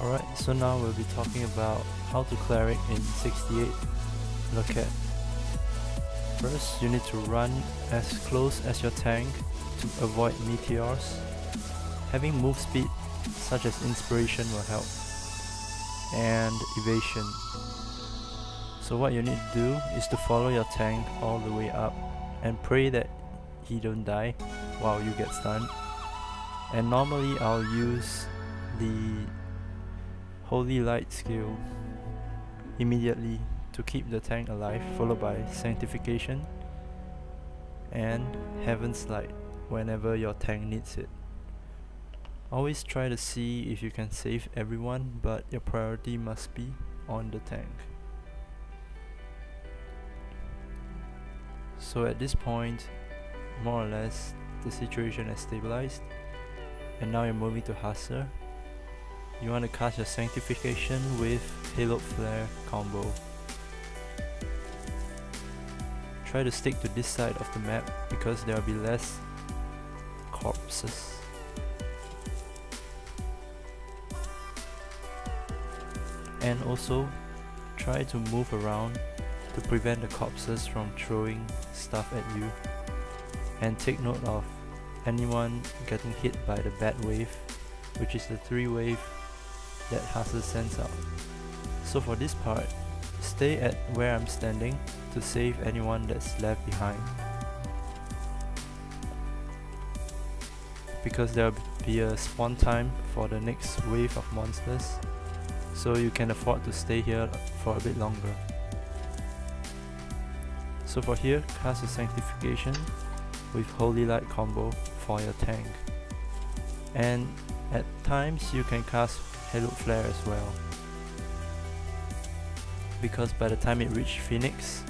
Alright, so now we'll be talking about how to Cleric in 68 Locket. First, you need to run as close as your tank to avoid meteors. Having move speed such as inspiration will help, and evasion. So what you need to do is to follow your tank all the way up and pray that he don't die while you get stunned. And normally I'll use the Holy Light skill immediately to keep the tank alive, followed by Sanctification and Heaven's Light whenever your tank needs it. Always try to see if you can save everyone, but your priority must be on the tank. So at this point, more or less, the situation has stabilized, and now you're moving to haste. You want to cast your Sanctification with Halo Flare combo. Try to stick to this side of the map because there will be less corpses. And also, try to move around to prevent the corpses from throwing stuff at you. And take note of anyone getting hit by the bad wave, which is the 3 wave that haste sends out. So for this part, stay at where I'm standing to save anyone that's left behind, because there will be a spawn time for the next wave of monsters, so you can afford to stay here for a bit longer. So for here, cast your Sanctification with Holy Light combo for your tank, and at times you can cast Halo Flare as well, because by the time it reaches Phoenix,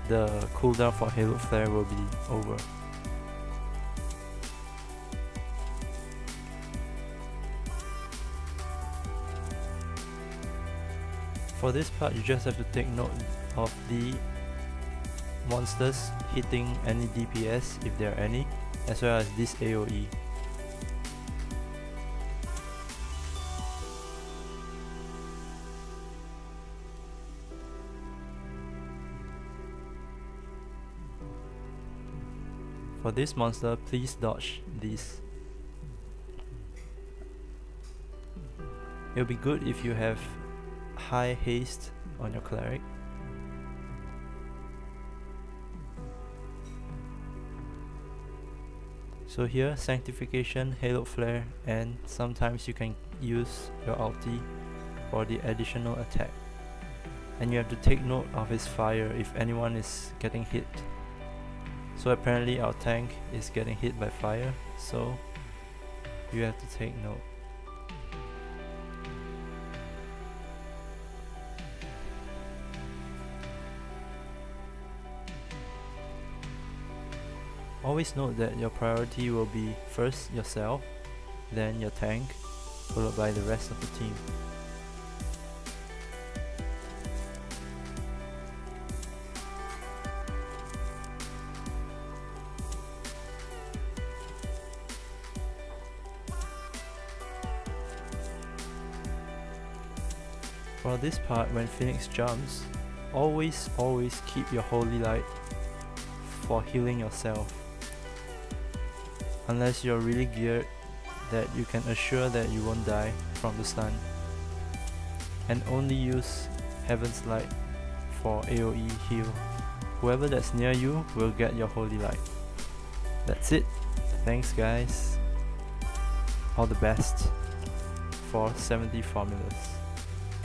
the cooldown for Halo Flare will be over. For this part, you just have to take note of the monsters hitting any DPS if there are any, as well as this AoE. For this monster, please dodge these. It'll be good if you have high haste on your Cleric. So here, Sanctification, Halo Flare, and sometimes you can use your ulti for the additional attack. And you have to take note of his fire if anyone is getting hit. So apparently our tank is getting hit by fire, so you have to take note. Always note that your priority will be first yourself, then your tank, followed by the rest of the team. For this part, when Phoenix jumps, always keep your Holy Light for healing yourself. Unless you're really geared that you can assure that you won't die from the stun. And only use Heaven's Light for AoE heal. Whoever that's near you will get your Holy Light. That's it. Thanks guys. All the best for 70 formulas.